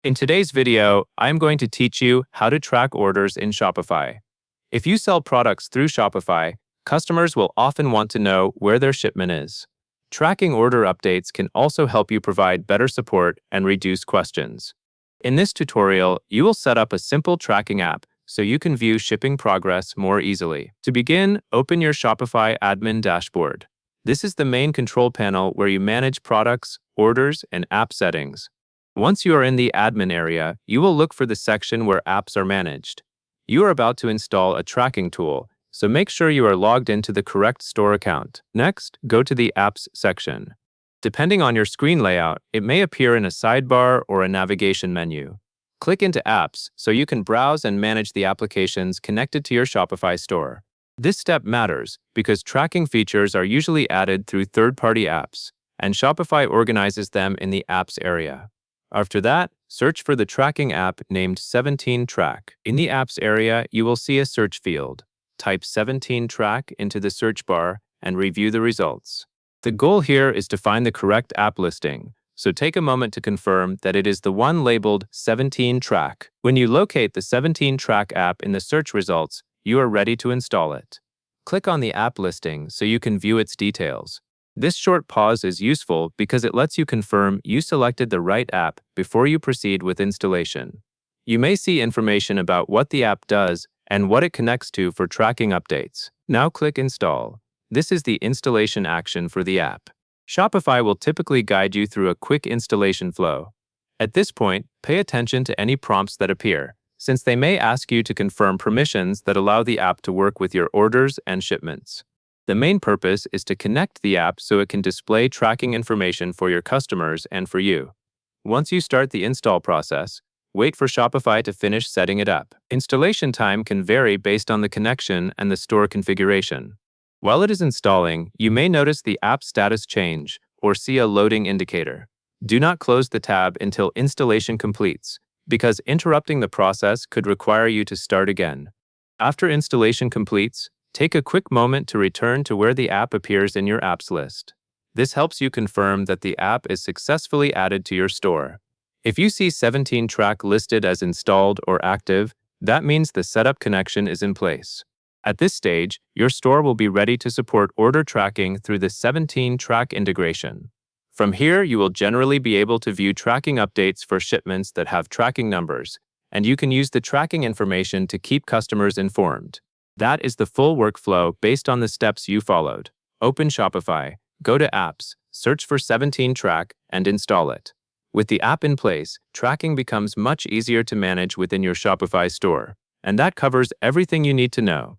In today's video, I'm going to teach you how to track orders in Shopify. If you sell products through Shopify, customers will often want to know where their shipment is. Tracking order updates can also help you provide better support and reduce questions. In this tutorial, you will set up a simple tracking app so you can view shipping progress more easily. To begin, open your Shopify admin dashboard. This is the main control panel where you manage products, orders, and app settings. Once you are in the admin area, you will look for the section where apps are managed. You are about to install a tracking tool, so make sure you are logged into the correct store account. Next, go to the Apps section. Depending on your screen layout, it may appear in a sidebar or a navigation menu. Click into Apps so you can browse and manage the applications connected to your Shopify store. This step matters because tracking features are usually added through third-party apps, and Shopify organizes them in the Apps area. After that, search for the tracking app named 17Track. In the Apps area, you will see a search field. Type 17Track into the search bar and review the results. The goal here is to find the correct app listing, so take a moment to confirm that it is the one labeled 17Track. When you locate the 17Track app in the search results, you are ready to install it. Click on the app listing so you can view its details. This short pause is useful because it lets you confirm you selected the right app before you proceed with installation. You may see information about what the app does and what it connects to for tracking updates. Now click Install. This is the installation action for the app. Shopify will typically guide you through a quick installation flow. At this point, pay attention to any prompts that appear, since they may ask you to confirm permissions that allow the app to work with your orders and shipments. The main purpose is to connect the app so it can display tracking information for your customers and for you. Once you start the install process, wait for Shopify to finish setting it up. Installation time can vary based on the connection and the store configuration. While it is installing, you may notice the app status change or see a loading indicator. Do not close the tab until installation completes, because interrupting the process could require you to start again. After installation completes, take a quick moment to return to where the app appears in your apps list. This helps you confirm that the app is successfully added to your store. If you see 17Track listed as installed or active, that means the setup connection is in place. At this stage, your store will be ready to support order tracking through the 17Track integration. From here, you will generally be able to view tracking updates for shipments that have tracking numbers, and you can use the tracking information to keep customers informed. That is the full workflow based on the steps you followed. Open Shopify, go to Apps, search for 17Track, and install it. With the app in place, tracking becomes much easier to manage within your Shopify store. And that covers everything you need to know.